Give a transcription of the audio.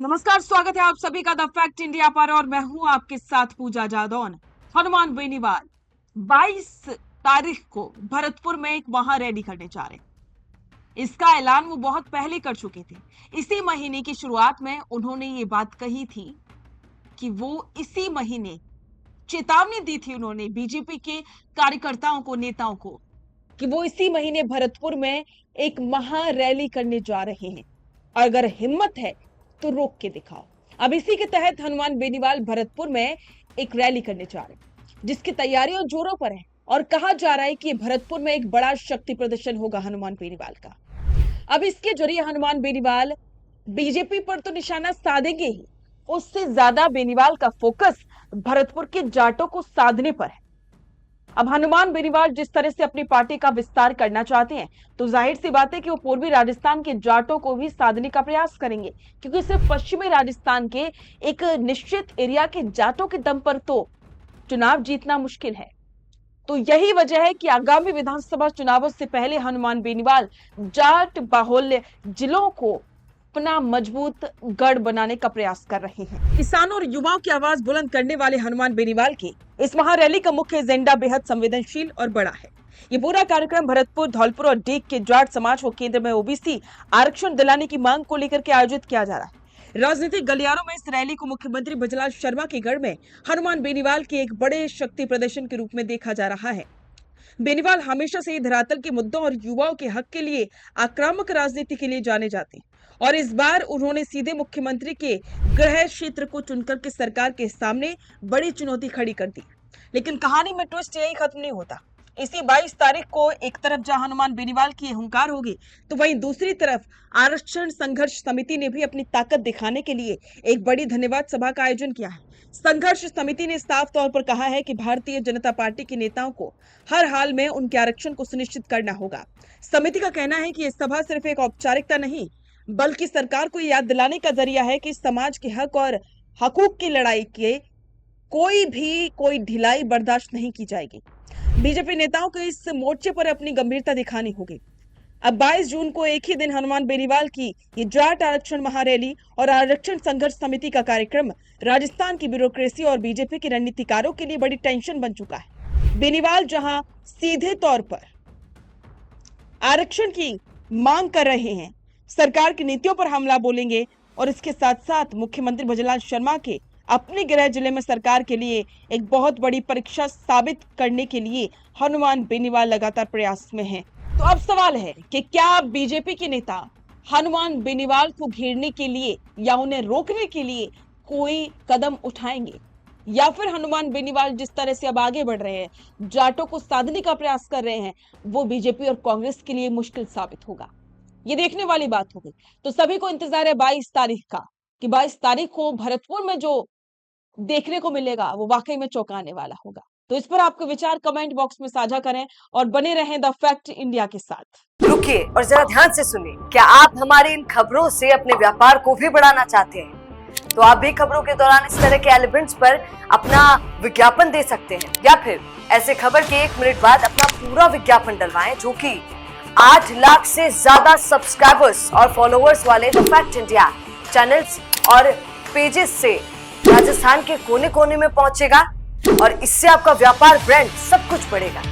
नमस्कार, स्वागत है आप सभी का द फैक्ट इंडिया पर और मैं हूं आपके साथ पूजा जादौन। हनुमान बेनीवाल 22 तारीख को भरतपुर में एक महारैली करने जा रहे हैं। इसका ऐलान वो बहुत पहले कर चुके थे। इसी महीने की शुरुआत में उन्होंने ये बात कही थी कि वो इसी महीने चेतावनी दी थी उन्होंने बीजेपी के कार्यकर्ताओं को, नेताओं को, कि वो इसी महीने भरतपुर में एक महारैली करने जा रहे हैं और अगर हिम्मत है तो रोक के दिखाओ। अब इसी के तहत हनुमान बेनीवाल भरतपुर में एक रैली करने जा रहे हैं जिसकी तैयारियां जोरों पर है और कहा जा रहा है कि भरतपुर में एक बड़ा शक्ति प्रदर्शन होगा हनुमान बेनीवाल का। अब इसके जरिए हनुमान बेनीवाल बीजेपी पर तो निशाना साधेंगे ही, उससे ज्यादा बेनीवाल का फोकस भरतपुर के जाटों को साधने पर है। अब हनुमान बेनीवाल जिस तरह से अपनी पार्टी का विस्तार करना चाहते हैं तो जाहिर सी बात है कि वो पूर्वी राजस्थान के जाटों को भी साधने का प्रयास करेंगे, क्योंकि सिर्फ पश्चिमी राजस्थान के एक निश्चित एरिया के जाटों के दम पर तो चुनाव जीतना मुश्किल है। तो यही वजह है कि आगामी विधानसभा चुनावों से पहले हनुमान बेनीवाल जाट बाहुल्य जिलों को अपना मजबूत गढ़ बनाने का प्रयास कर रहे हैं। किसानों और युवाओं की आवाज बुलंद करने वाले हनुमान बेनीवाल की इस महारैली का मुख्य एजेंडा बेहद संवेदनशील और बड़ा है। ये पूरा कार्यक्रम भरतपुर, धौलपुर और डीग के जाट समाज को केंद्र में ओबीसी आरक्षण दिलाने की मांग को लेकर के आयोजित किया जा रहा है। राजनीतिक गलियारों में इस रैली को मुख्यमंत्री भजलाल शर्मा के गढ़ में हनुमान बेनीवाल के एक बड़े शक्ति प्रदर्शन के रूप में देखा जा रहा है। बेनीवाल हमेशा से ही धरातल के मुद्दों और युवाओं के हक के लिए आक्रामक राजनीति के लिए जाने जाते हैं और इस बार उन्होंने सीधे मुख्यमंत्री के गृह क्षेत्र को चुनकर के सरकार के सामने बड़ी चुनौती खड़ी कर दी। लेकिन कहानी में ट्विस्ट यही खत्म नहीं होता। इसी 22 तारीख को एक तरफ जहां हनुमान बेनीवाल की हुंकार होगी तो वहीं दूसरी तरफ आरक्षण संघर्ष समिति ने भी अपनी ताकत दिखाने के लिए एक बड़ी धन्यवाद सभा का आयोजन किया है। संघर्ष समिति ने साफ तौर पर कहा है कि भारतीय जनता पार्टी के नेताओं को हर हाल में उनके आरक्षण को सुनिश्चित करना होगा। समिति का कहना है कि यह सभा सिर्फ एक औपचारिकता नहीं बल्कि सरकार को याद दिलाने का जरिया है कि समाज के हक और हकूक की लड़ाई के कोई ढिलाई बर्दाश्त नहीं की जाएगी। बीजेपी नेताओं को इस मोर्चे पर अपनी गंभीरता दिखानी होगी। अब 22 जून को एक ही दिन हनुमान बेनीवाल की ये जाट आरक्षण महारैली और आरक्षण संघर्ष समिति का कार्यक्रम राजस्थान की ब्यूरोक्रेसी और बीजेपी के रणनीतिकारों के लिए बड़ी टेंशन बन चुका है। बेनीवाल जहां सीधे तौर पर आरक्षण की मांग कर रहे हैं, सरकार की नीतियों पर हमला बोलेंगे और इसके साथ साथ मुख्यमंत्री भजलाल शर्मा के अपने गृह जिले में सरकार के लिए एक बहुत बड़ी परीक्षा साबित करने के लिए हनुमान बेनीवाल लगातार प्रयास में हैं। तो अब सवाल है कि क्या बीजेपी के नेता हनुमान बेनीवाल को घेरने के लिए या उन्हें रोकने के लिए कोई कदम उठाएंगे, या फिर हनुमान बेनीवाल जिस तरह से अब आगे बढ़ रहे हैं, जाटों को साधने का प्रयास कर रहे हैं, वो बीजेपी और कांग्रेस के लिए मुश्किल साबित होगा। ये देखने वाली बात होगी। तो सभी को इंतजार है 22 तारीख का कि 22 तारीख को भरतपुर में जो देखने को मिलेगा वो वाकई में चौंकाने वाला होगा। तो इस पर आपके विचार कमेंट बॉक्स में साझा करें और बने रहें द फैक्ट इंडिया के साथ। रुकिए और जरा ध्यान से सुनिए। क्या आप हमारी इन खबरों से अपने व्यापार को भी बढ़ाना चाहते हैं? तो आप भी खबरों के दौरान इस तरह के एलिमेंट्स पर अपना विज्ञापन दे सकते हैं, या फिर ऐसे खबर के 1 मिनट बाद अपना पूरा विज्ञापन डलवाएं, जो कि 8 लाख से ज्यादा सब्सक्राइबर्स और फॉलोअर्स वाले द फैक्ट इंडिया चैनल्स और पेजेस से राजस्थान के कोने कोने में पहुंचेगा और इससे आपका व्यापार, ब्रांड सब कुछ बढ़ेगा।